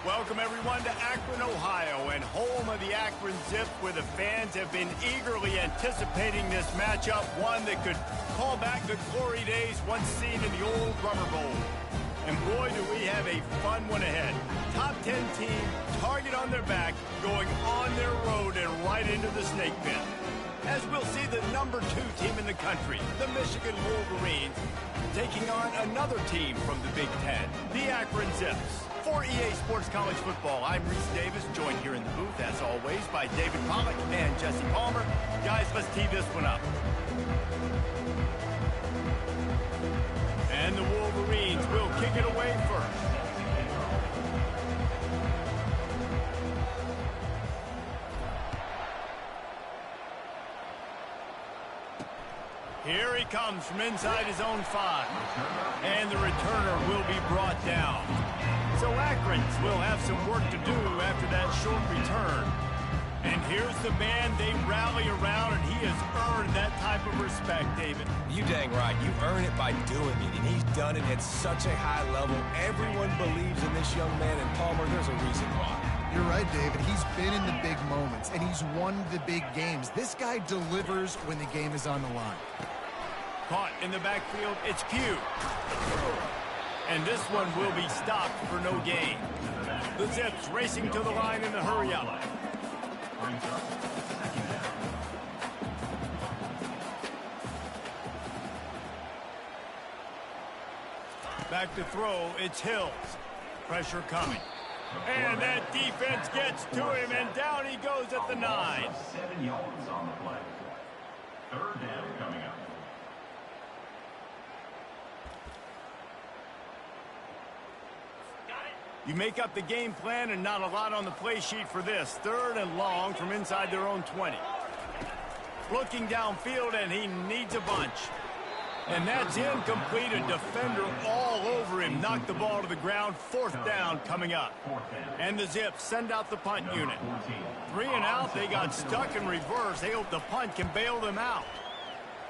Welcome, everyone, to Akron, Ohio, and home of the Akron Zips, where the fans have been eagerly anticipating this matchup, one that could call back the glory days once seen in the old Rubber Bowl. And boy, do we have a fun one ahead. Top 10 team, target on their back, going on their road and right into the snake pit. As we'll see the number 2 team in the country, the Michigan Wolverines, taking on another team from the Big Ten, the Akron Zips. For EA Sports College Football, I'm Reese Davis, joined here in the booth, as always, by David Pollack and Jesse Palmer. Guys, let's tee this one up. And the Wolverines will kick it away first. Here he comes from inside his own 5. And the returner will be brought down. So Akrons will have some work to do after that short return. And here's the man they rally around, and he has earned that type of respect, David. You dang right. You earn it by doing it, and he's done it at such a high level. Everyone believes in this young man, and Palmer, there's a reason why. You're right, David. He's been in the big moments, and he's won the big games. This guy delivers when the game is on the line. Caught in the backfield, it's Q. And this one will be stopped for no gain. The Zips racing to the line in the hurry-up. Back to throw, it's Hills. Pressure coming. And that defense gets to him, and down he goes at the 9. 7 yards on the play. 3rd down coming up. You make up the game plan and not a lot on the play sheet for this. 3rd and long from inside their own 20. Looking downfield, and he needs a bunch. And that's incomplete. A defender all over him. Knocked the ball to the ground. 4th down coming up. And the Zips send out the punt unit. 3 and out. They got stuck in reverse. They hope the punt can bail them out.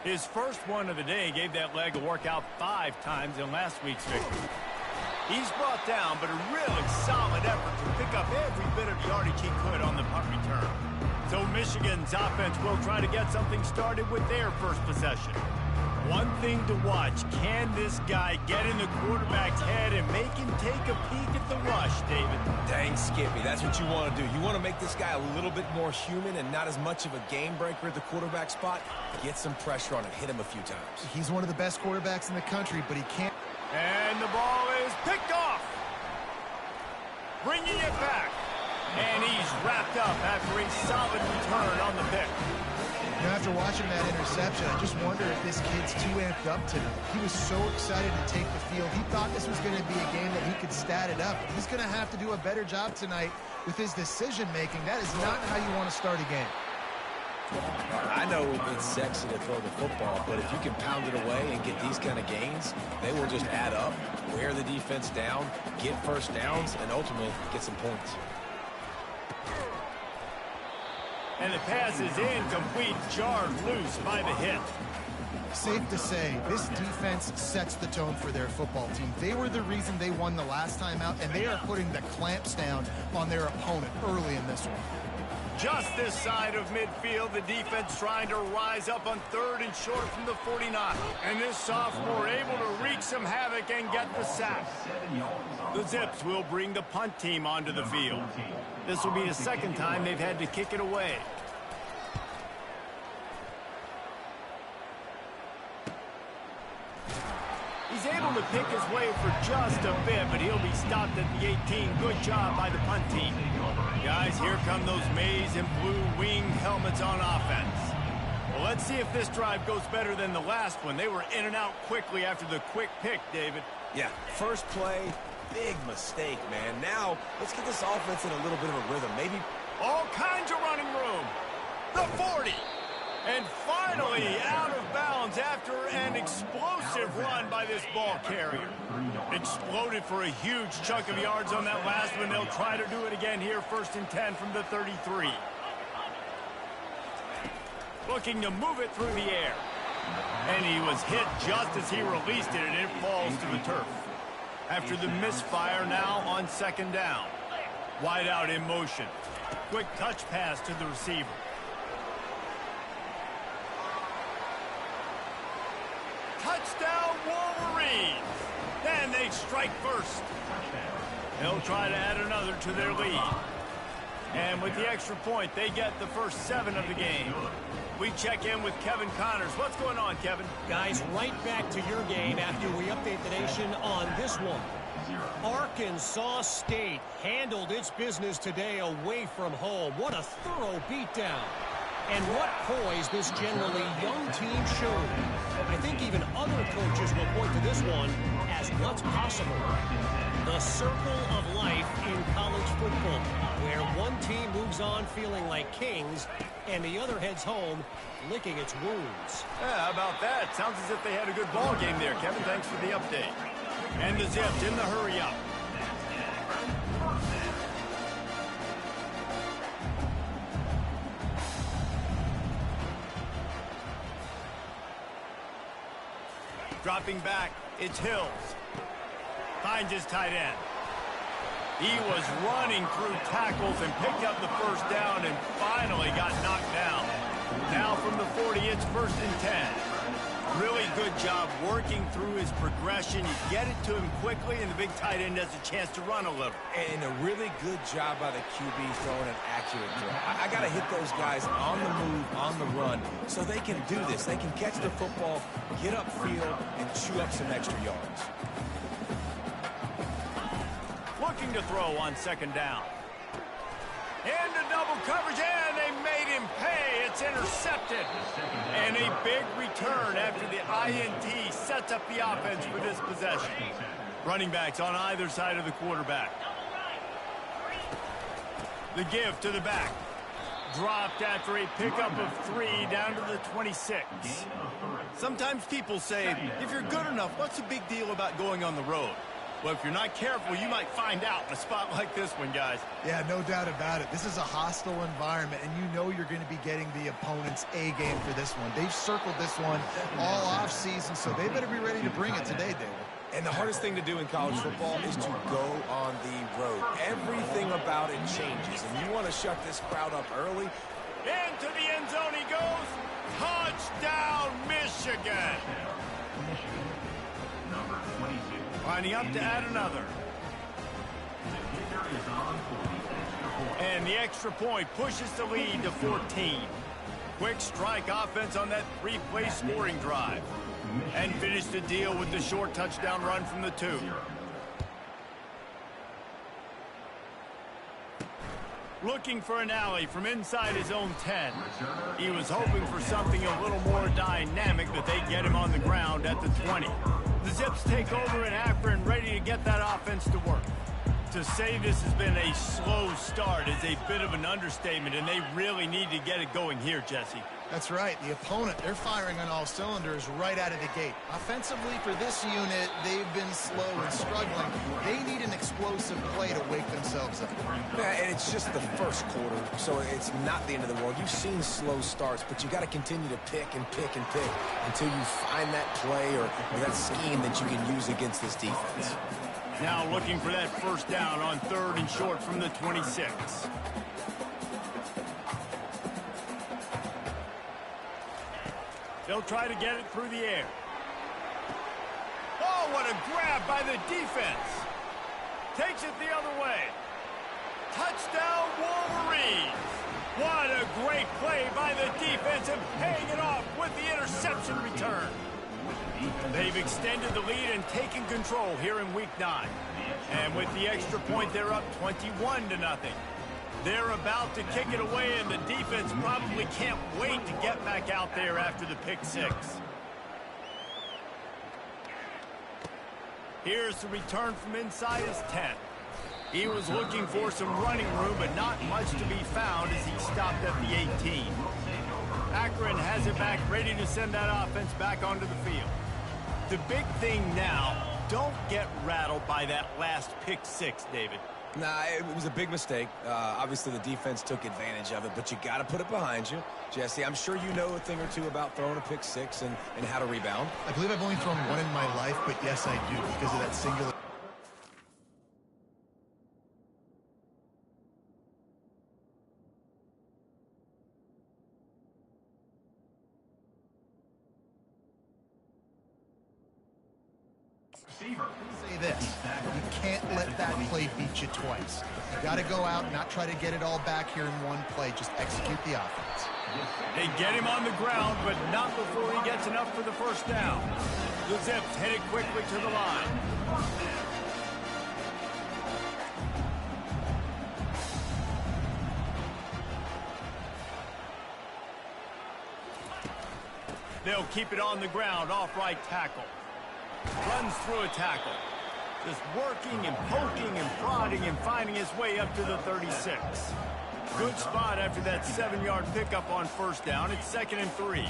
His first one of the day gave that leg a workout 5 times in last week's victory. He's brought down, but a really solid effort to pick up every bit of yardage he could on the punt return. So Michigan's offense will try to get something started with their first possession. One thing to watch, can this guy get in the quarterback's head and make him take a peek at the rush, David? Dang, Skippy, that's what you want to do. You want to make this guy a little bit more human and not as much of a game breaker at the quarterback spot. Get some pressure on him, hit him a few times. He's one of the best quarterbacks in the country, but he can't. And the ball is picked off. Bringing it back. And he's wrapped up after a solid return on the pick. You know, after watching that interception, I just wonder if this kid's too amped up tonight. He was so excited to take the field. He thought this was going to be a game that he could stat it up. He's going to have to do a better job tonight with his decision-making. That is not how you want to start a game. I know it's sexy to throw the football, but if you can pound it away and get these kind of gains, they will just add up, wear the defense down, get first downs, and ultimately get some points. And the pass is incomplete, jarred loose by the hit. Safe to say, this defense sets the tone for their football team. They were the reason they won the last time out, and they are putting the clamps down on their opponent early in this one. Just this side of midfield, the defense trying to rise up on 3rd and short from the 49. And this sophomore able to wreak some havoc and get the sack. The Zips will bring the punt team onto the field. This will be the 2nd time they've had to kick it away. He's able to pick his way for just a bit, but he'll be stopped at the 18. Good job by the punt team. Guys, here come those maize and blue wing helmets on offense. Well, let's see if this drive goes better than the last one. They were in and out quickly after the quick pick, David. Yeah, first play, big mistake, man. Now, let's get this offense in a little bit of a rhythm. Maybe all kinds of running room. The 40. And finally out of bounds after an explosive run by this ball carrier. Exploded for a huge chunk of yards on that last one. They'll try to do it again here, 1st and 10 from the 33. Looking to move it through the air. And he was hit just as he released it, and it falls to the turf. After the misfire, now on 2nd down. Wide out in motion. Quick touch pass to the receiver. Touchdown, Wolverines! And they strike first. They'll try to add another to their lead. And with the extra point, they get the first 7 of the game. We check in with Kevin Connors. What's going on, Kevin? Guys, right back to your game after we update the nation on this one. Arkansas State handled its business today away from home. What a thorough beatdown. And what poise this generally young team showed. I think even other coaches will point to this one as what's possible. The circle of life in college football, where one team moves on feeling like kings and the other heads home licking its wounds. Yeah, how about that? Sounds as if they had a good ball game there, Kevin. Thanks for the update. And the Zips in the hurry up. Dropping back, it's Hills. Finds his tight end. He was running through tackles and picked up the first down and finally got knocked down. Now from the 40, it's 1st and 10. Really good job working through his progression. You get it to him quickly, and the big tight end has a chance to run a little. And a really good job by the QB throwing an accurate throw. I got to hit those guys on the move, on the run, so they can do this. They can catch the football, get upfield, and chew up some extra yards. Looking to throw on 2nd down. Into double coverage, and they made him pay. It's intercepted. And a big return after the INT sets up the offense for this possession. Running backs on either side of the quarterback. The give to the back. Dropped after a pickup of 3 down to the 26. Sometimes people say, if you're good enough, what's the big deal about going on the road? Well, if you're not careful, you might find out in a spot like this one, guys. Yeah, no doubt about it. This is a hostile environment, and you know you're going to be getting the opponent's A game for this one. They've circled this one all offseason, so they better be ready to bring it today, David. And the hardest thing to do in college football is to go on the road. Everything about it changes, and you want to shut this crowd up early. Into the end zone he goes. Touchdown, Michigan. Lining up to add another. And the extra point pushes the lead to 14. Quick strike offense on that 3-play scoring drive. And finish the deal with the short touchdown run from the 2. Looking for an alley from inside his own 10. He was hoping for something a little more dynamic, but they get him on the ground at the 20. The Zips take over in Akron, ready to get that offense to work. To say this has been a slow start is a bit of an understatement, and they really need to get it going here, Jesse. That's right. The opponent, they're firing on all cylinders right out of the gate. Offensively, for this unit, they've been slow and struggling. They need an explosive play to wake themselves up. Yeah, and it's just the first quarter, so it's not the end of the world. You've seen slow starts, but you got to continue to pick and pick and pick until you find that play or that scheme that you can use against this defense. Now looking for that first down on 3rd and short from the 26. They'll try to get it through the air. Oh, what a grab by the defense. Takes it the other way. Touchdown, Wolverines. What a great play by the defense and paying it off with the interception return. They've extended the lead and taken control here in Week 9. And with the extra point, they're up 21-0. They're about to kick it away, and the defense probably can't wait to get back out there after the pick 6. Here's the return from inside his 10. He was looking for some running room, but not much to be found as he stopped at the 18. Akron has it back, ready to send that offense back onto the field. The big thing now, don't get rattled by that last pick 6, David. Nah, it was a big mistake. Obviously, the defense took advantage of it, but you got to put it behind you. Jesse, I'm sure you know a thing or two about throwing a pick 6 and how to rebound. I believe I've only thrown one in my life, but yes, I do, because of that singular Say this, you can't let that play beat you twice. You got to go out and not try to get it all back here in one play. Just execute the offense. They get him on the ground, but not before he gets enough for the first down. The Zips headed quickly to the line. They'll keep it on the ground, off right tackle. Runs through a tackle. Just working and poking and prodding and finding his way up to the 36. Good spot after that 7-yard pickup on first down. It's 2nd and 3.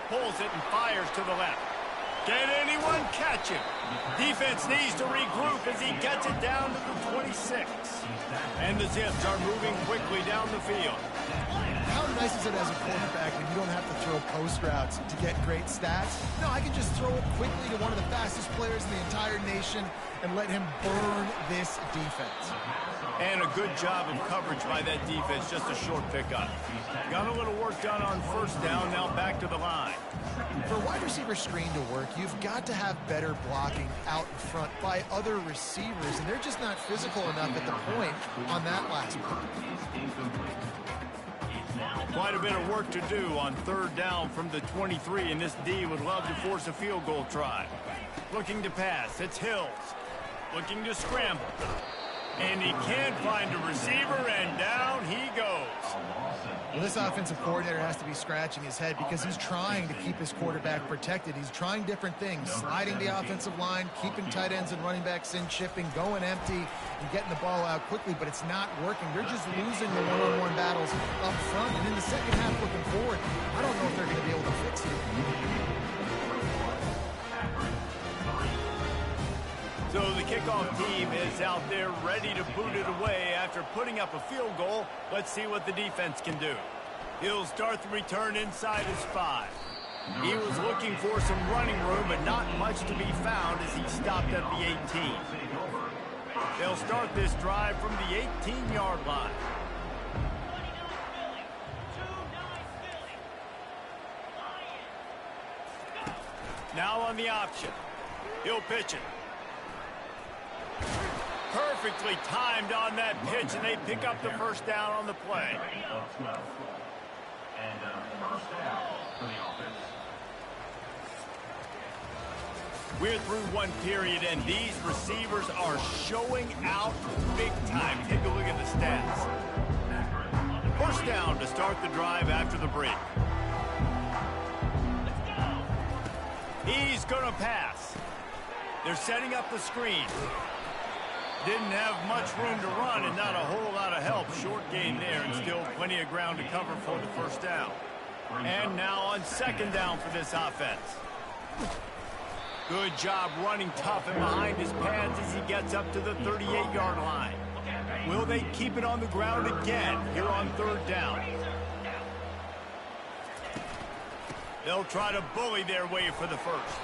Pulls it and fires to the left. Can anyone catch him? Defense needs to regroup as he gets it down to the 26. And the Zips are moving quickly down the field. How nice is it as a quarterback when you don't have to throw post routes to get great stats? No, I can just throw it quickly to one of the fastest players in the entire nation and let him burn this defense. And a good job of coverage by that defense, just a short pickup. Got a little work done on first down, now back to the line. For a wide receiver screen to work, you've got to have better blocking out in front by other receivers, and they're just not physical enough at the point on that last one. Quite a bit of work to do on third down from the 23, and this D would love to force a field goal try. Looking to pass, it's Hills. Looking to scramble. And he can't find a receiver, and down he goes. Well, this offensive coordinator has to be scratching his head because he's trying to keep his quarterback protected. He's trying different things, sliding the offensive line, keeping tight ends and running backs in, shifting, going empty, and getting the ball out quickly, but it's not working. They're just losing the one-on-one battles up front, and in the second half looking forward, I don't know if they're going to be able to fix it. So the kickoff team is out there ready to boot it away after putting up a field goal. Let's see what the defense can do. He'll start the return inside his 5. He was looking for some running room, but not much to be found as he stopped at the 18. They'll start this drive from the 18-yard line. Now on the option. He'll pitch it. Perfectly timed on that pitch, and they pick up the first down on the play. And first down for the offense. We're through one period, and these receivers are showing out big time. Take a look at the stats. First down to start the drive after the break. He's going to pass. They're setting up the screen. Didn't have much room to run and not a whole lot of help. Short gain there and still plenty of ground to cover for the first down. And now on second down for this offense. Good job running tough and behind his pads as he gets up to the 38-yard line. Will they keep it on the ground again here on third down? They'll try to bully their way for the first.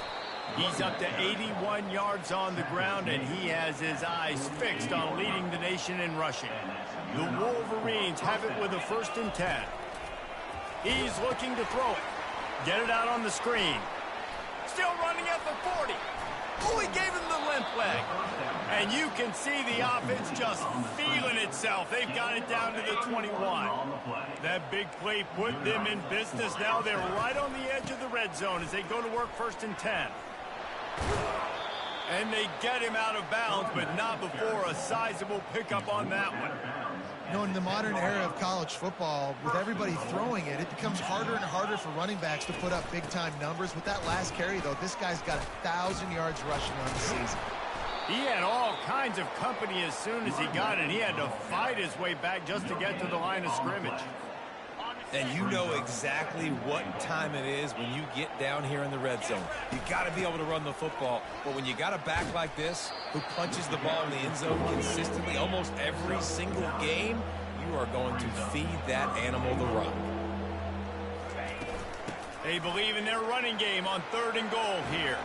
He's up to 81 yards on the ground, and he has his eyes fixed on leading the nation in rushing. The Wolverines have it with a 1st and 10. He's looking to throw it. Get it out on the screen. Still running at the 40. Oh, he gave him the limp leg. And you can see the offense just feeling itself. They've got it down to the 21. That big play put them in business. Now they're right on the edge of the red zone as they go to work 1st and 10. And they get him out of bounds, but not before a sizable pickup on that one. You know, in the modern era of college football, with everybody throwing it, it becomes harder and harder for running backs to put up big-time numbers. With that last carry, though, this guy's got 1,000 yards rushing on the season. He had all kinds of company as soon as he got it. He had to fight his way back just to get to the line of scrimmage. And you know exactly what time it is when you get down here in the red zone. You got to be able to run the football. But when you got a back like this who punches the ball in the end zone consistently almost every single game, you are going to feed that animal the rock. They believe in their running game on 3rd and goal here.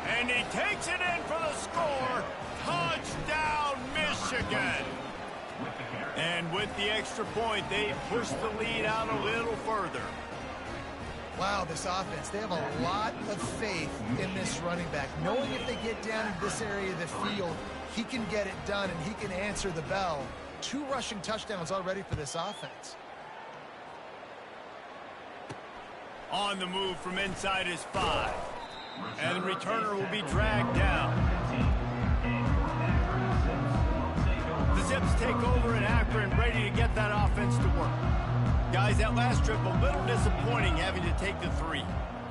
And he takes it in for the score. Touchdown, Michigan. And with the extra point, they push the lead out a little further. Wow, this offense, they have a lot of faith in this running back. Knowing if they get down into this area of the field, he can get it done and he can answer the bell. 2 rushing touchdowns already for this offense. On the move from inside his 5. And the returner will be dragged down. The Zips take over in Akron, ready to get that offense to work. Guys, that last trip, a little disappointing having to take the 3.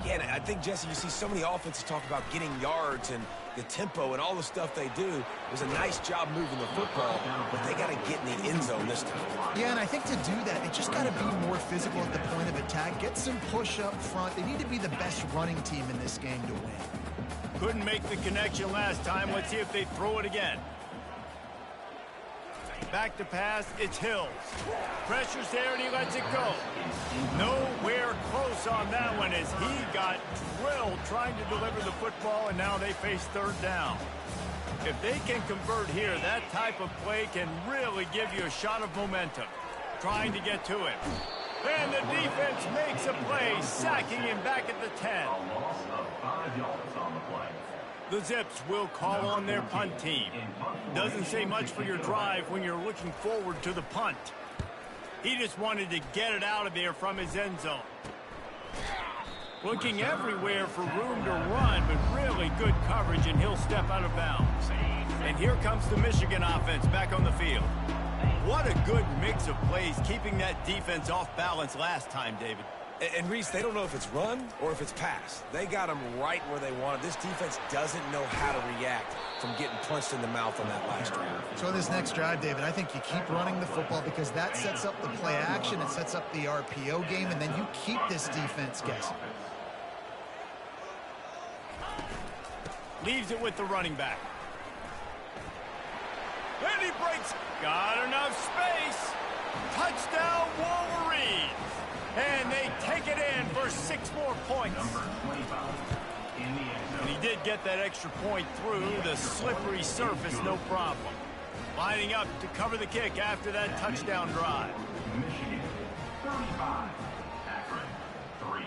Yeah, and I think, Jesse, you see so many offenses talk about getting yards and the tempo and all the stuff they do. It was a nice job moving the football, but they got to get in the end zone this time. Yeah, and I think to do that, they just got to be more physical at the point of attack. Get some push up front. They need to be the best running team in this game to win. Couldn't make the connection last time. Let's see if they throw it again. Back to pass, it's Hills. Pressure's there and he lets it go. Nowhere close on that one as he got drilled trying to deliver the football, and now they face 3rd down. If they can convert here, that type of play can really give you a shot of momentum. Trying to get to him. And the defense makes a play, sacking him back at the 10. A loss of 5 yards on the play. The Zips will call on their punt team. Doesn't say much for your drive when you're looking forward to the punt. He just wanted to get it out of there from his end zone. Looking everywhere for room to run, but really good coverage, and he'll step out of bounds. And here comes the Michigan offense back on the field. What a good mix of plays, keeping that defense off balance last time, David. And Reese, they don't know if it's run or if it's pass. They got them right where they want it. This defense doesn't know how to react from getting punched in the mouth on that last drive. So this next drive, David, I think you keep running the football because that sets up the play action, it sets up the RPO game, and then you keep this defense guessing. Leaves it with the running back. And he breaks. Got enough space. Touchdown, Wolverines. And they take it in for 6 more points. Number 25 in the end zone. And he did get that extra point through the slippery surface, no problem. Lining up to cover the kick after that touchdown drive. Michigan 35, Akron 3.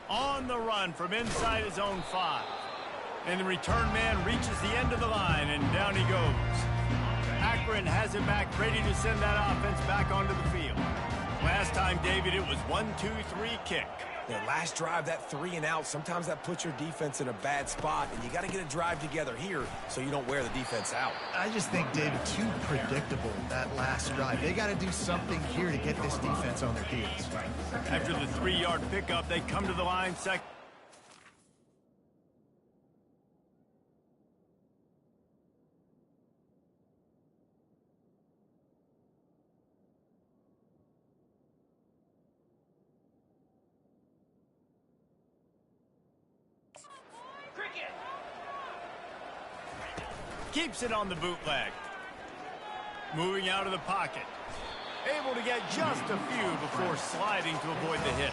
On the run from inside his own 5. And the return man reaches the end of the line, and down he goes. Akron has it back, ready to send that offense back onto the field. Last time, David, it was 1-2-3 kick. The last drive, that 3 and out, sometimes that puts your defense in a bad spot, and you got to get a drive together here so you don't wear the defense out. I just think, David, too predictable, that last drive. They got to do something here to get this defense on their heels. After the 3-yard pickup, they come to the line second. Keeps it on the bootleg. Moving out of the pocket. Able to get just a few before sliding to avoid the hit.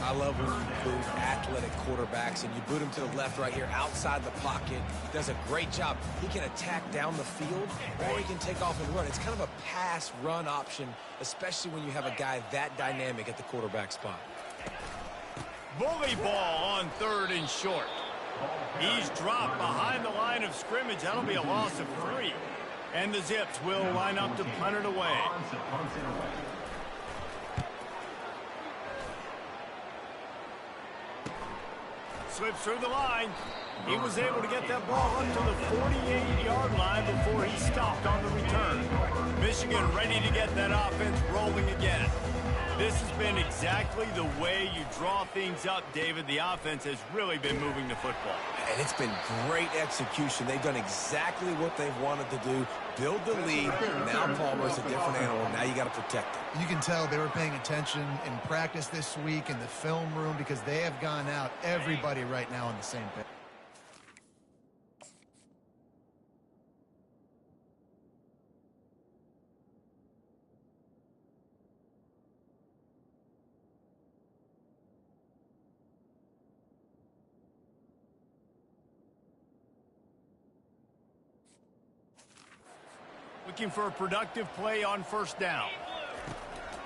I love when you boot athletic quarterbacks and you boot him to the left right here outside the pocket. He does a great job. He can attack down the field or he can take off and run. It's kind of a pass-run option, especially when you have a guy that dynamic at the quarterback spot. Bully ball on 3rd and short. He's dropped behind the line of scrimmage. That'll be a loss of 3. And the Zips will line up to punt it away. Slips through the line. He was able to get that ball up to the 48-yard line before he stopped on the return. Michigan ready to get that offense rolling again. This has been exactly the way you draw things up, David. The offense has really been moving the football. And it's been great execution. They've done exactly what they've wanted to do. Build the lead. Now Palmer's a different animal. Now you got to protect it. You can tell they were paying attention in practice this week in the film room because they have gone out, everybody right now on the same page. Looking for a productive play on first down.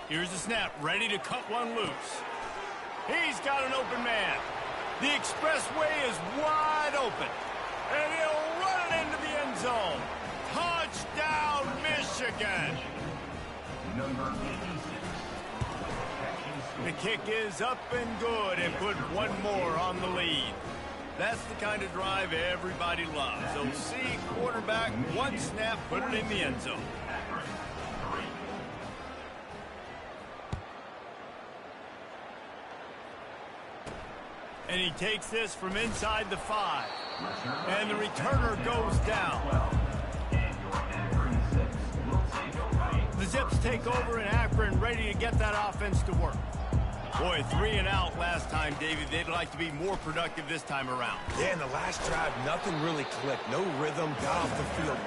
Here's the snap, ready to cut one loose. He's got an open man. The expressway is wide open. And he'll run it into the end zone. Touchdown, Michigan. Number 86. The kick is up and good and put one more on the lead. That's the kind of drive everybody loves. So see quarterback, one snap, put it in the end zone. And he takes this from inside the 5. And the returner goes down. The Zips take over in Akron, ready to get that offense to work. Boy, 3 and out last time, David. They'd like to be more productive this time around. Yeah, in the last drive, nothing really clicked. No rhythm, got off the field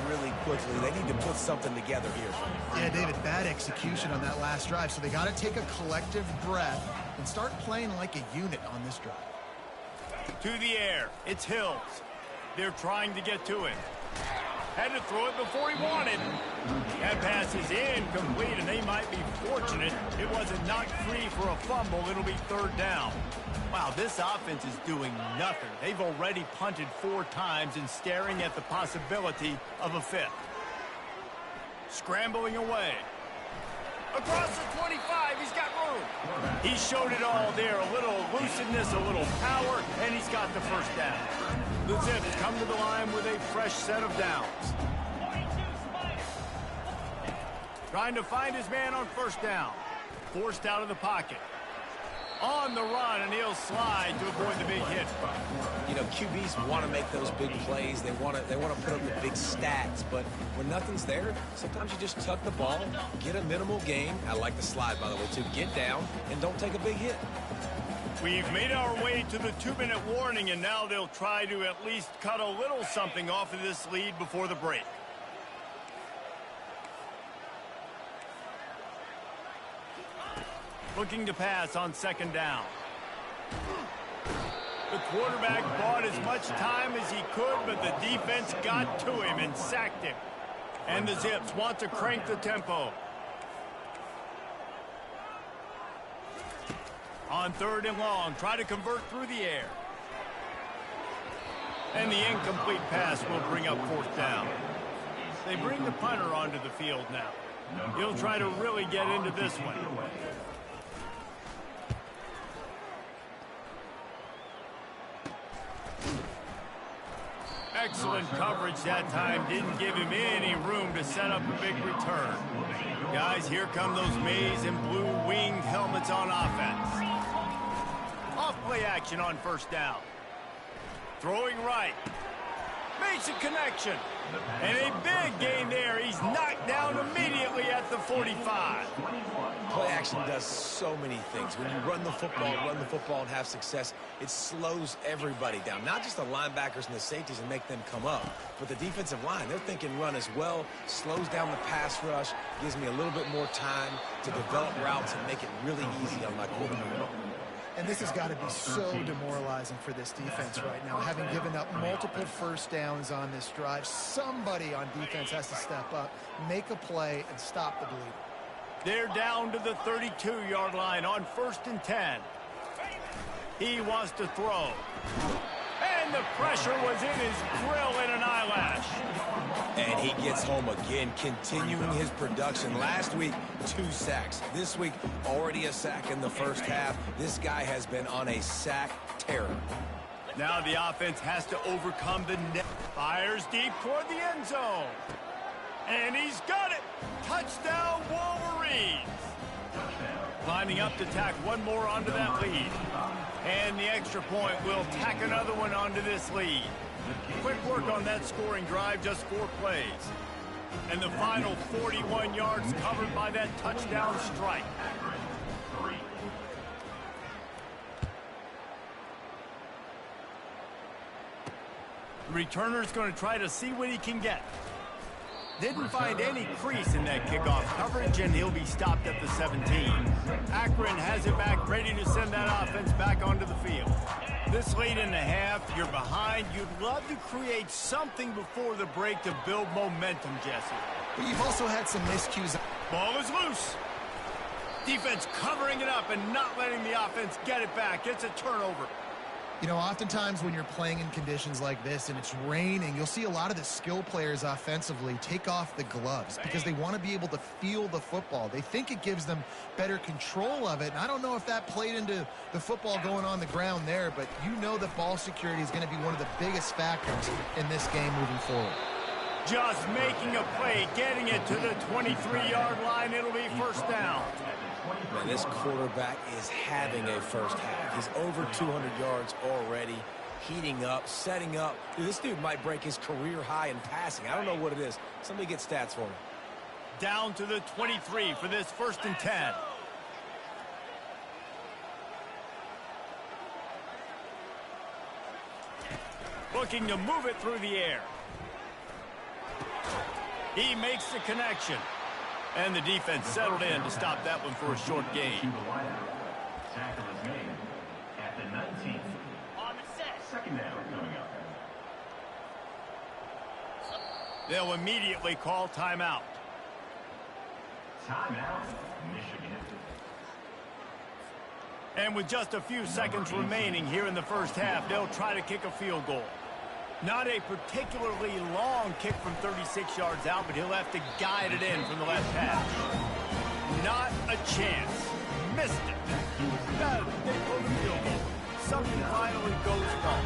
really quickly. They need to put something together here. Yeah, David, bad execution on that last drive, so they got to take a collective breath and start playing like a unit on this drive. To the air, it's Hills. They're trying to get to him. Had to throw it before he wanted. That pass is incomplete, and they might be fortunate it wasn't knocked free for a fumble. It'll be third down. Wow, this offense is doing nothing. They've already punted 4 times and staring at the possibility of a 5th. Scrambling away. Across the 25, he's got room. He showed it all there. A little elusiveness, a little power, and he's got the first down. The Zips come to the line with a fresh set of downs. Trying to find his man on first down. Forced out of the pocket. On the run, and he'll slide to avoid the big hit. You know, QBs want to make those big plays. They want to put up the big stats. But when nothing's there, sometimes you just tuck the ball, get a minimal gain. I like the slide, by the way, too. Get down and don't take a big hit. We've made our way to the 2-minute warning, and now they'll try to at least cut a little something off of this lead before the break. Looking to pass on second down. The quarterback bought as much time as he could, but the defense got to him and sacked him. And the Zips want to crank the tempo. On third and long, try to convert through the air. And the incomplete pass will bring up fourth down. They bring the punter onto the field now. He'll try to really get into this one. Excellent coverage that time. Didn't give him any room to set up a big return. Guys, here come those maize and blue winged helmets on offense. Off-play action on first down. Throwing right. Makes a connection. And a big gain there. He's knocked down immediately at the 45. Play action does so many things. When you run the football and have success, it slows everybody down. Not just the linebackers and the safeties and make them come up, but the defensive line. They're thinking run as well, slows down the pass rush, gives me a little bit more time to develop routes and make it really easy on my quarterback. And this has got to be so demoralizing for this defense right now. Having given up multiple first downs on this drive, somebody on defense has to step up, make a play, and stop the bleeding. They're down to the 32-yard line on 1st and 10. He wants to throw. And the pressure was in his grill in an eyelash. And he gets home again, continuing his production. Last week, 2 sacks. This week, already a sack in the first half. This guy has been on a sack terror. Now the offense has to overcome the net. Fires deep toward the end zone. And he's got it. Touchdown, Wolverines. Lining up to tack one more onto that lead. And the extra point will tack another one onto this lead. Quick work on that scoring drive, just 4 plays. And the final 41 yards covered by that touchdown strike. The returner's going to try to see what he can get. Didn't find any crease in that kickoff coverage, and he'll be stopped at the 17. Akron has it back, ready to send that offense back onto the field. This late in the half, you're behind. You'd love to create something before the break to build momentum, Jesse. But you've also had some miscues. Ball is loose. Defense covering it up and not letting the offense get it back. It's a turnover. You know, oftentimes when you're playing in conditions like this and it's raining, you'll see a lot of the skill players offensively take off the gloves because they want to be able to feel the football. They think it gives them better control of it. And I don't know if that played into the football going on the ground there, but you know that ball security is going to be one of the biggest factors in this game moving forward. Just making a play, getting it to the 23-yard line. It'll be first down. Man, this quarterback is having a first half. He's over 200 yards already, heating up, setting up. Dude, this dude might break his career high in passing. I don't know what it is. Somebody get stats for him. Down to the 23 for this 1st and 10. Looking to move it through the air. He makes the connection. And the defense settled in to stop that one for a short gain. Tackle is made at the 19th. On the set. Second down coming up. They'll immediately call timeout. Timeout, Michigan. And with just a few seconds remaining here in the first half, they'll try to kick a field goal. Not a particularly long kick from 36 yards out, but he'll have to guide it in from the left hash. Not a chance. Missed it. They pull the field goal. Something finally goes wrong.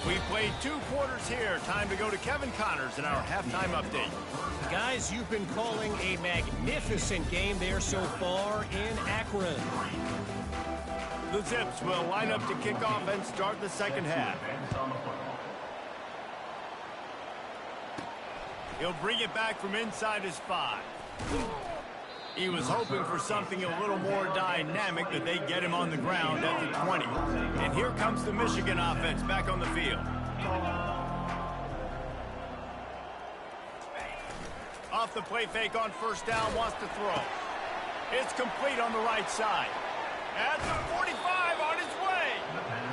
We played 2 quarters here. Time to go to Kevin Connors in our halftime update. Guys, you've been calling a magnificent game there so far in Akron. The Zips will line up to kick off and start the second half. He'll bring it back from inside his 5. He was hoping for something a little more dynamic, that they get him on the ground at the 20. And here comes the Michigan offense back on the field. Off the play fake on first down, wants to throw. It's complete on the right side. At the 45, on his way.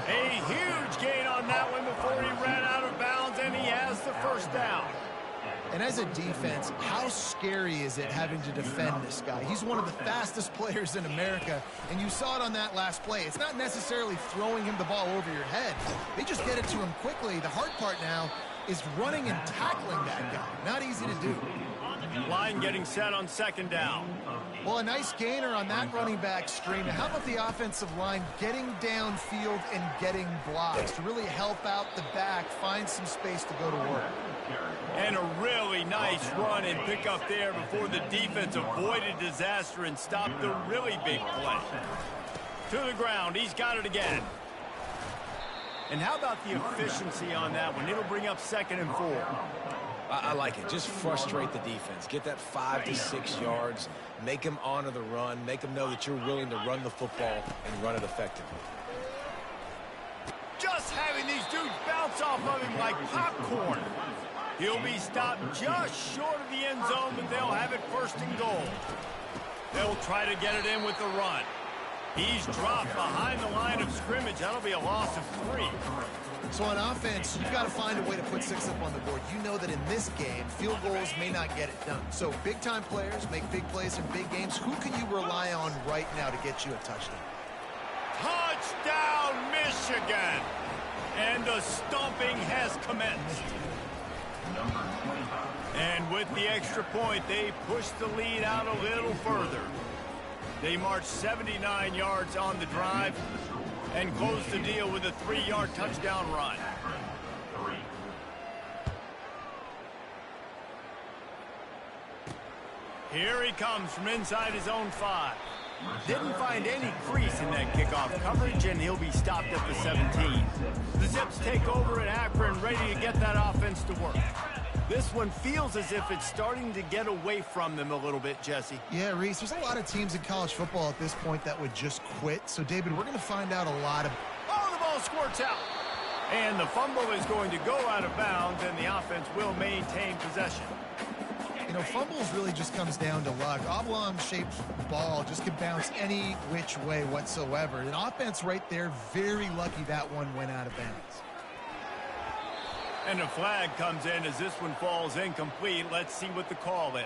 A huge gain on that one before he ran out of bounds, and he has the first down. And as a defense, how scary is it having to defend this guy? He's one of the fastest players in America, and you saw it on that last play. It's not necessarily throwing him the ball over your head. They just get it to him quickly. The hard part now is running and tackling that guy. Not easy to do. Line getting set on second down. Well, a nice gainer on that running back screen. How about the offensive line getting downfield and getting blocks to really help out the back, find some space to go to work? And a really nice run and pick up there before the defense avoided disaster and stopped the really big play. To the ground, he's got it again. And how about the efficiency on that one? It'll bring up 2nd and 4. I like it. Just frustrate the defense. Get that 5 to 6 yards. Make them honor the run. Make them know that you're willing to run the football and run it effectively. Just having these dudes bounce off of him like popcorn. He'll be stopped just short of the end zone, but they'll have it 1st and goal. They'll try to get it in with the run. He's dropped behind the line of scrimmage. That'll be a loss of 3. So on offense, you've got to find a way to put 6 up on the board. You know that in this game, field goals may not get it done. So big-time players make big plays in big games. Who can you rely on right now to get you a touchdown? Touchdown, Michigan! And the stomping has commenced. And with the extra point, they push the lead out a little further. They march 79 yards on the drive and close the deal with a 3-yard touchdown run. Here he comes from inside his own 5. Didn't find any crease in that kickoff coverage, and he'll be stopped at the 17. The Zips take over at Akron, ready to get that offense to work. This one feels as if it's starting to get away from them a little bit, Jesse. Yeah, Reese, there's a lot of teams in college football at this point that would just quit. So, David, we're going to find out a lot of... Oh, the ball squirts out. And the fumble is going to go out of bounds, and the offense will maintain possession. You know, fumbles really just comes down to luck. Oblong-shaped ball just can bounce any which way whatsoever. An offense right there, very lucky that one went out of bounds. And a flag comes in as this one falls incomplete. Let's see what the call is.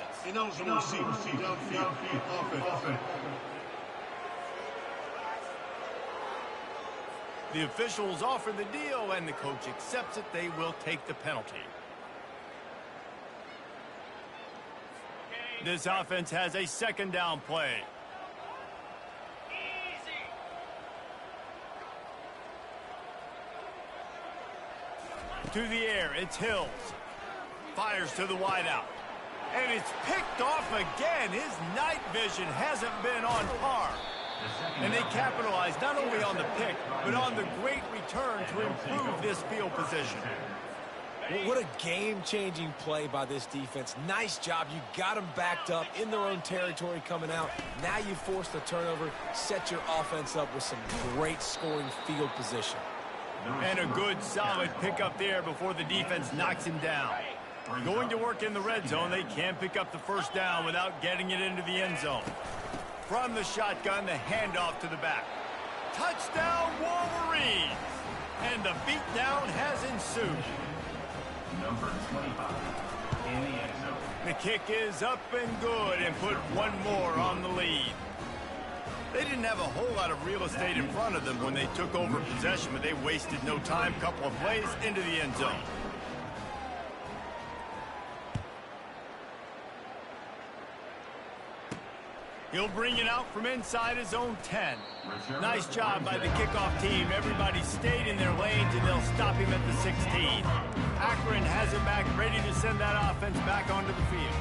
The officials offer the deal, and the coach accepts it. They will take the penalty. This offense has a second down play. To the air, it's Hills. Fires to the wideout. And it's picked off again. His night vision hasn't been on par. And they capitalize not only on the pick, but on the great return to improve this field position. Well, what a game-changing play by this defense. Nice job. You got them backed up in their own territory coming out. Now you force the turnover, set your offense up with some great scoring field position. And a good, solid pickup there before the defense knocks him down. Going to work in the red zone, they can't pick up the first down without getting it into the end zone. From the shotgun, the handoff to the back. Touchdown, Wolverines! And the beatdown has ensued. Number 25 in the end zone. The kick is up and good, and put one more on the lead. They didn't have a whole lot of real estate in front of them when they took over possession, but they wasted no time. Couple of plays into the end zone. He'll bring it out from inside his own 10. Nice job by the kickoff team. Everybody stayed in their lanes, and they'll stop him at the 16. Akron has it back, ready to send that offense back onto the field.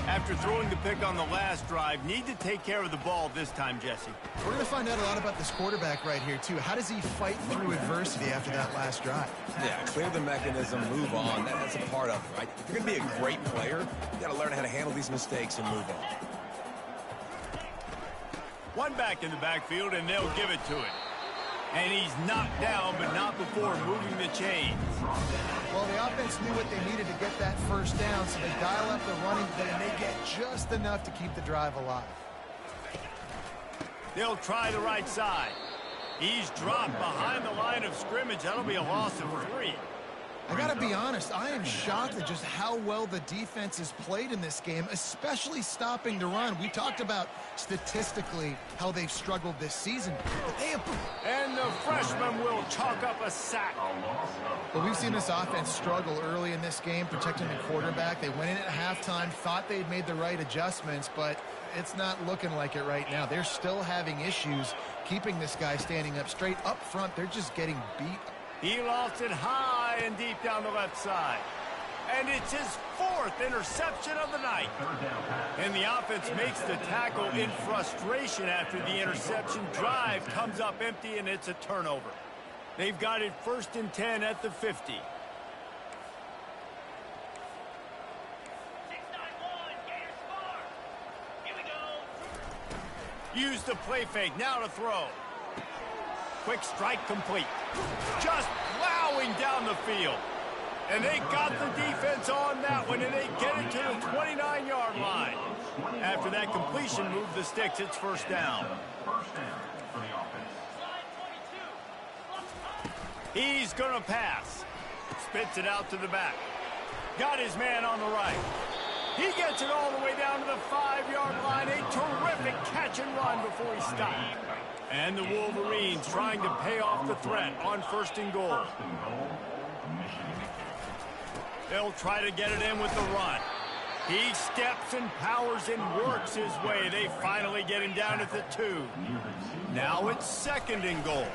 After throwing the pick on the last drive, need to take care of the ball this time, Jesse. We're going to find out a lot about this quarterback right here, too. How does he fight through adversity after that last drive? Yeah, clear the mechanism, move on. That's a part of it, right? If you're going to be a great player, you got to learn how to handle these mistakes and move on. One back in the backfield, and they'll give it to him. And he's knocked down, but not before moving the chains. Well, the offense knew what they needed to get that first down, so they dial up the running play, and they get just enough to keep the drive alive. They'll try the right side. He's dropped behind the line of scrimmage. That'll be a loss of 3. I got to be honest, I am shocked at just how well the defense has played in this game, especially stopping the run. We talked about statistically how they've struggled this season, but they have... And the freshman will chalk up a sack. But we've seen this offense struggle early in this game, protecting the quarterback. They went in at halftime, thought they'd made the right adjustments, but it's not looking like it right now. They're still having issues keeping this guy standing up straight. Up front, they're just getting beat. He lofts it high and deep down the left side. And it's his 4th interception of the night. And the offense makes the tackle in frustration after the interception. Drive comes up empty, and it's a turnover. They've got it 1st and 10 at the 50. Use the play fake, now to throw. Quick strike complete. Just plowing down the field. And they got the defense on that one, and they get it to the 29-yard line. After that completion, move the sticks. It's first down. He's going to pass. Spits it out to the back. Got his man on the right. He gets it all the way down to the 5-yard line. A terrific catch and run before he stopped. And the Wolverines trying to pay off the threat on 1st and goal. They'll try to get it in with the run. He steps and powers and works his way. They finally get him down at the 2. Now it's 2nd and goal.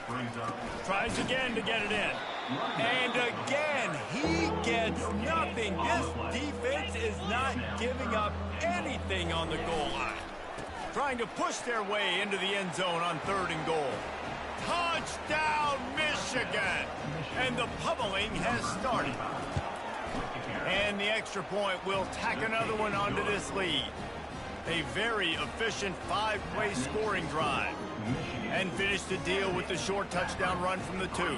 Tries again to get it in. And again, he gets nothing. This defense is not giving up anything on the goal line. Trying to push their way into the end zone on 3rd and goal. Touchdown, Michigan! And the pummeling has started. And the extra point will tack another one onto this lead. A very efficient 5-play scoring drive. And finish the deal with the short touchdown run from the 2.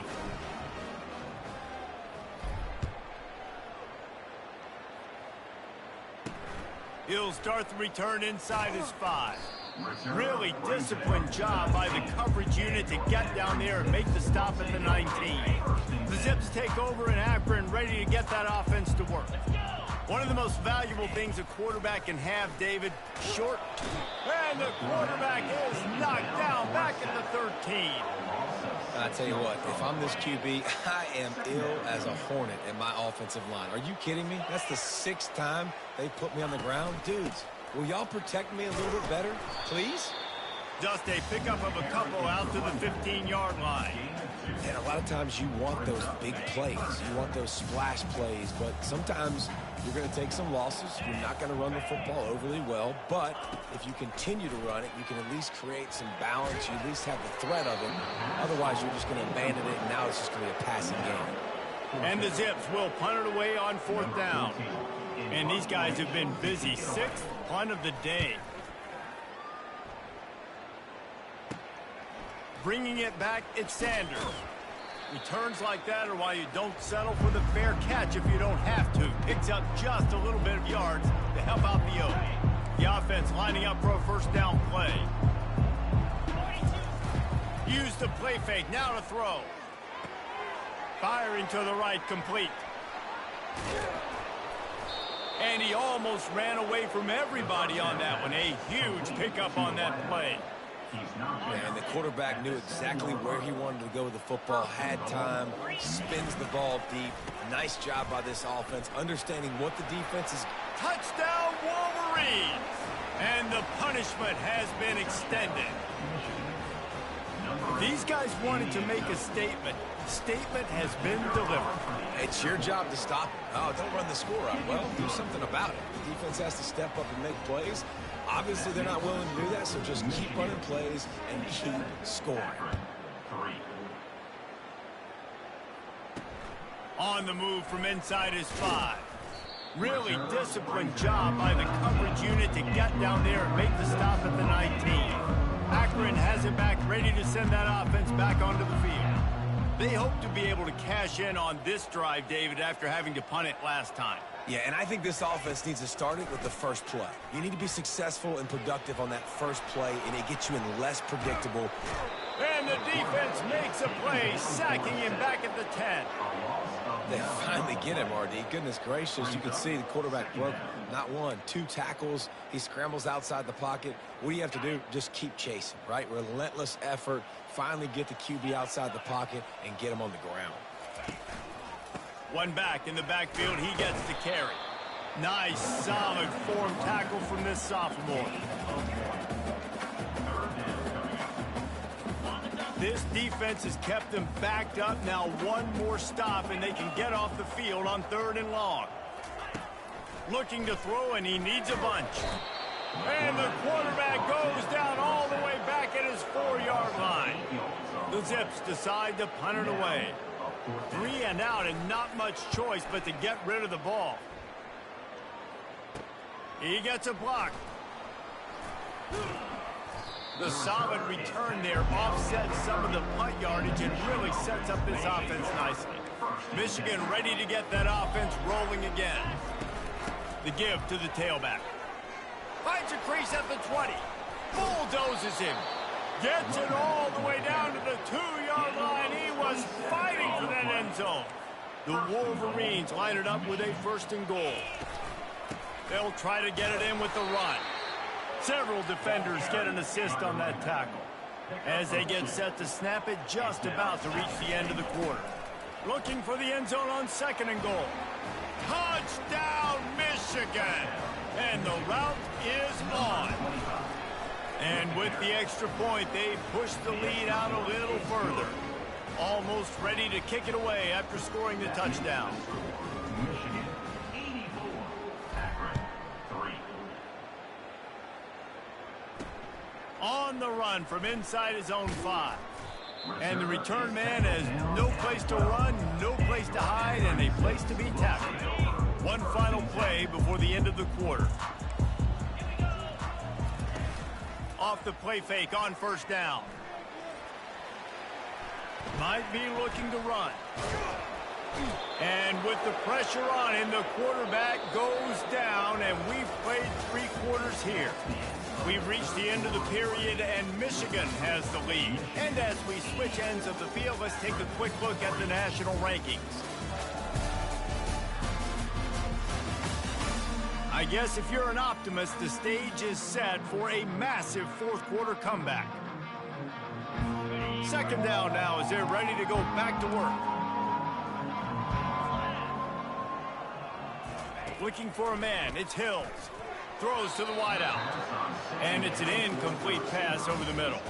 He'll start the return inside his 5. Really disciplined job by the coverage unit to get down there and make the stop at the 19. The Zips take over in Akron, ready to get that offense to work. One of the most valuable things a quarterback can have, David, short. And the quarterback is knocked down back at the 13. I tell you what, if I'm this QB, I am ill as a hornet in my offensive line. Are you kidding me? That's the 6th time they put me on the ground. Dudes, will y'all protect me a little bit better, please? Just a pickup of a couple out to the 15-yard line. And a lot of times you want those big plays. You want those splash plays, but sometimes you're going to take some losses. You're not going to run the football overly well, but if you continue to run it, you can at least create some balance. You at least have the threat of it. Otherwise, you're just going to abandon it, and now it's just going to be a passing game. And the Zips will punt it away on 4th down. And these guys have been busy. 6th punt of the day. Bringing it back, it's Sanders. Returns like that are why you don't settle for the fair catch if you don't have to. Picks up just a little bit of yards to help out the Oak. The offense lining up for a 1st down play. Use the play fake, now to throw. Firing to the right, complete. And he almost ran away from everybody on that one. A huge pickup on that play. And the quarterback knew exactly where he wanted to go with the football, had time, spins the ball deep. Nice job by this offense, understanding what the defense is. Touchdown, Wolverines! And the punishment has been extended. These guys wanted to make a statement. Statement has been delivered. It's your job to stop. Oh, don't run the score up. Well, do something about it. The defense has to step up and make plays. Obviously, they're not willing to do that, so just keep running plays and keep scoring. On the move from inside his 5. Really disciplined job by the coverage unit to get down there and make the stop at the 19. Akron has it back, ready to send that offense back onto the field. They hope to be able to cash in on this drive, David, after having to punt it last time. Yeah, and I think this offense needs to start it with the first play. You need to be successful and productive on that first play, and it gets you in less predictable. And the defense makes a play, sacking him back at the 10. They finally get him, RD. Goodness gracious, you can see the quarterback broke not 1, 2 tackles. He scrambles outside the pocket. What do you have to do? Just keep chasing, right? Relentless effort. Finally get the QB outside the pocket and get him on the ground. One back in the backfield, he gets the carry. Nice, solid form tackle from this sophomore. This defense has kept them backed up. Now one more stop, and they can get off the field on 3rd and long. Looking to throw, and he needs a bunch. And the quarterback goes down all the way back at his 4-yard line. The Zips decide to punt it away. 3 and out, and not much choice but to get rid of the ball. He gets a block. The solid return there offsets some of the punt yardage and really sets up this offense nicely. Michigan ready to get that offense rolling again. The give to the tailback. Finds a crease at the 20. Bulldozes him. Gets it all the way down to the 2-yard line. He was fighting for that end zone. The Wolverines line it up with a 1st and goal. They'll try to get it in with the run. Several defenders get an assist on that tackle. As they get set to snap it, just about to reach the end of the quarter. Looking for the end zone on 2nd and goal. Touchdown, Michigan! And the route is on. And with the extra point, they push the lead out a little further. almost ready to kick it away after scoring the touchdown. Michigan 84, Akron 3. On the run from inside his own 5. And the return man has no place to run, no place to hide, and a place to be tackled. One final play before the end of the quarter. Off the play fake on first down. Might be looking to run. And with the pressure on him, the quarterback goes down, and we've played 3 quarters here. We've reached the end of the period, and Michigan has the lead. And as we switch ends of the field, let's take a quick look at the national rankings. I guess if you're an optimist, the stage is set for a massive fourth quarter comeback. Second down now as they're ready to go back to work. Looking for a man, it's Hills. Throws to the wideout. And it's an incomplete pass over the middle.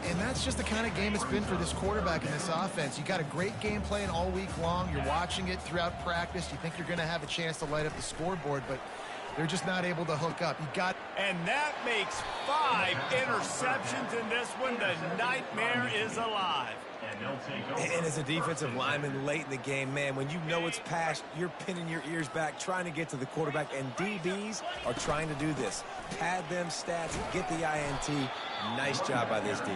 And that's just the kind of game it's been for this quarterback in this offense. You got a great game plan all week long. You're watching it throughout practice. You think you're going to have a chance to light up the scoreboard, but they're just not able to hook up. And that makes 5 interceptions in this one. The nightmare is alive. And as a defensive lineman late in the game, man, when you know it's past, you're pinning your ears back, trying to get to the quarterback, and DBs are trying to do this. Pad them stats, get the INT. Nice job by this D.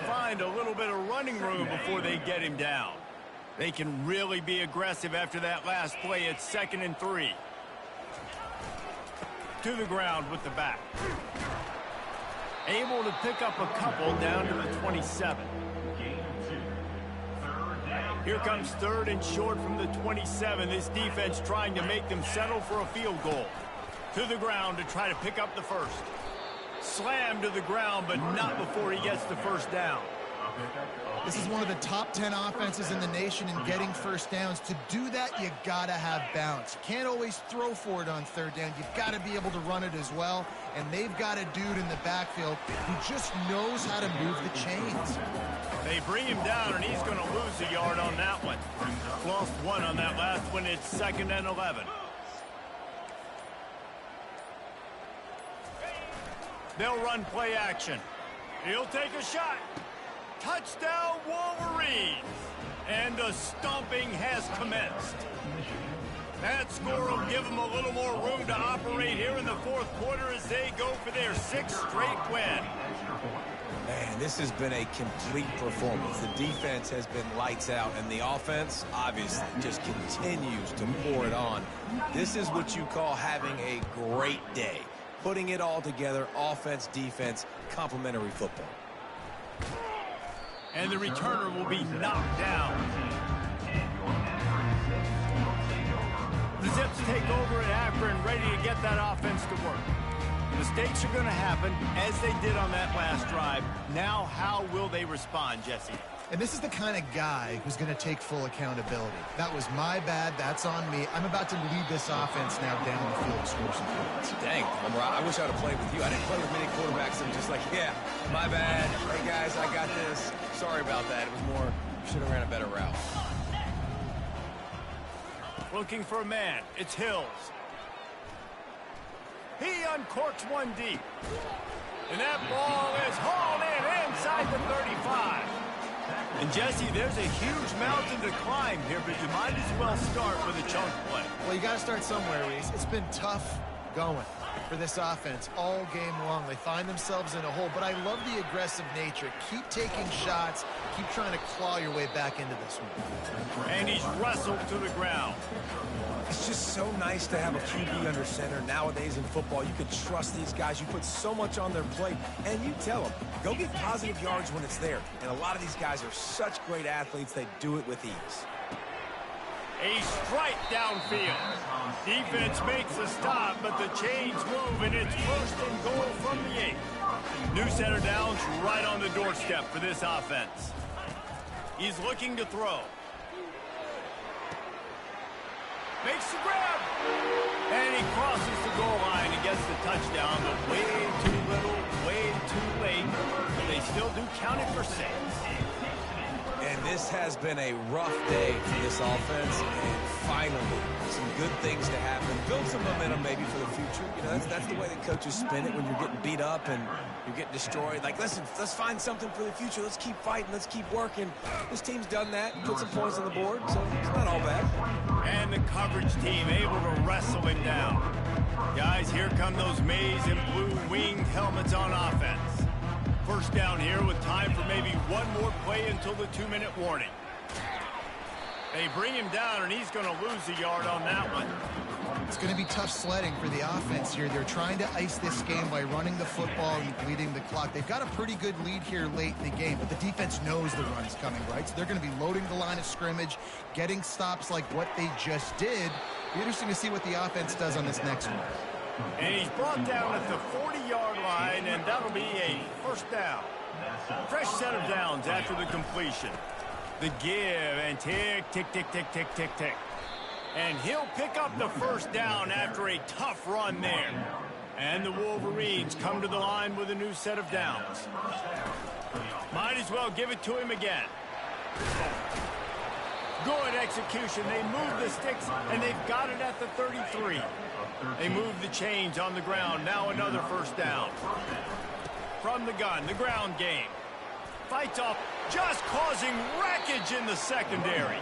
Find a little bit of running room before they get him down. They can really be aggressive after that last play. It's 2nd and 3. To the ground with the back. Able to pick up a couple down to the 27. Here comes 3rd and short from the 27. This defense trying to make them settle for a field goal. To the ground to try to pick up the first. Slammed to the ground, but not before he gets the first down. This is one of the top 10 offenses in the nation in getting first downs. To do that, you got to have balance. You can't always throw for it on 3rd down. You've got to be able to run it as well. And they've got a dude in the backfield who just knows how to move the chains. They bring him down, and he's going to lose a yard on that one. Lost 1 on that last one. It's 2nd and 11. They'll run play action. He'll take a shot. Touchdown, Wolverines! And the stomping has commenced. That score will give them a little more room to operate here in the fourth quarter as they go for their 6th straight win. Man, this has been a complete performance. The defense has been lights out, and the offense, obviously, just continues to pour it on. This is what you call having a great day. Putting it all together, offense, defense, complementary football. And the returner will be knocked down. The Zips take over at Akron, ready to get that offense to work. Mistakes are going to happen, as they did on that last drive. Now, how will they respond, Jesse? And this is the kind of guy who's going to take full accountability. That was my bad. That's on me. I'm about to lead this offense now down the field to score some points. Dang, I wish I would have played with you. I didn't play with many quarterbacks. I'm just like, yeah, my bad. Hey, guys, I got this. Sorry about that. It was more, you should have ran a better route. Looking for a man. It's Hills. He uncorks one deep. And that ball is hauled in inside the 35. And, Jesse, there's a huge mountain to climb here, but you might as well start with a chunk play. Well, you got to start somewhere, Reese. It's been tough going for this offense all game long. They find themselves in a hole, but I love the aggressive nature. Keep taking shots. Keep trying to claw your way back into this one. And he's wrestled to the ground. It's just so nice to have a QB under center. Nowadays in football, you can trust these guys. You put so much on their plate, and you tell them, go get positive yards when it's there. And a lot of these guys are such great athletes, they do it with ease. A strike downfield. Defense makes a stop, but the chains move, and it's 1st and goal from the 8. New center downs right on the doorstep for this offense. He's looking to throw. Makes the grab. And he crosses the goal line and gets the touchdown, but way too little, way too late. But they still do count it for 6. And this has been a rough day for this offense, and finally, some good things to happen. Build some momentum maybe for the future. You know, that's the way that coaches spin it when you're getting beat up and you're getting destroyed. Like, listen, let's find something for the future. Let's keep fighting. Let's keep working. This team's done that, put some points on the board, so it's not all bad. And the coverage team able to wrestle him down. Guys, here come those maize and blue winged helmets on offense. First down here with time for maybe one more play until the 2-minute warning. They bring him down, and he's going to lose a yard on that one. It's going to be tough sledding for the offense here. They're trying to ice this game by running the football and bleeding the clock. They've got a pretty good lead here late in the game, but the defense knows the run's coming, right? So they're going to be loading the line of scrimmage, getting stops like what they just did. Be interesting to see what the offense does on this next one. And he's brought down at the 40-yard line, and that'll be a first down. Fresh set of downs after the completion. The give, and tick, tick, tick, tick, tick, tick, tick. And he'll pick up the first down after a tough run there. And the Wolverines come to the line with a new set of downs. Might as well give it to him again. Good execution. They move the sticks, and they've got it at the 33. They move the chains on the ground. Now another first down. From the gun, the ground game. Fights off, just causing wreckage in the secondary.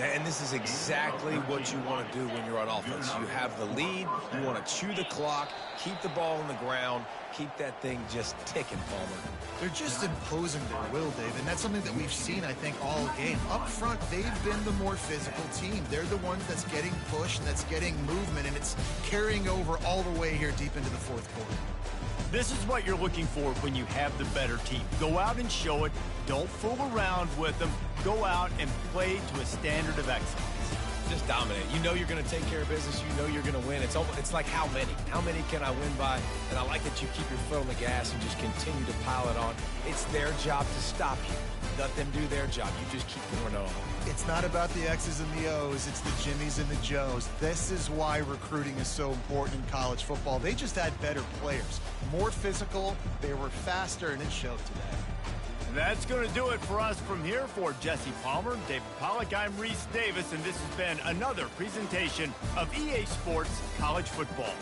And this is exactly what you want to do when you're on offense. You have the lead. You want to chew the clock, keep the ball on the ground, keep that thing just ticking, Palmer. They're just imposing their will, Dave, and that's something that we've seen, I think, all game. Up front, they've been the more physical team. They're the ones that's getting pushed, that's getting movement, and it's carrying over all the way here deep into the fourth quarter. This is what you're looking for when you have the better team. Go out and show it. Don't fool around with them. Go out and play to a standard of excellence. Just dominate. You know you're going to take care of business. You know you're going to win. It's like how many? How many can I win by? And I like that you keep your foot on the gas and just continue to pile it on. It's their job to stop you. Let them do their job. You just keep pouring it on. It's not about the X's and the O's. It's the Jimmies and the Joes. This is why recruiting is so important in college football. They just had better players. More physical. They were faster, and it showed today. That's going to do it for us from here. For Jesse Palmer, David Pollack, I'm Reese Davis, and this has been another presentation of EA Sports College Football.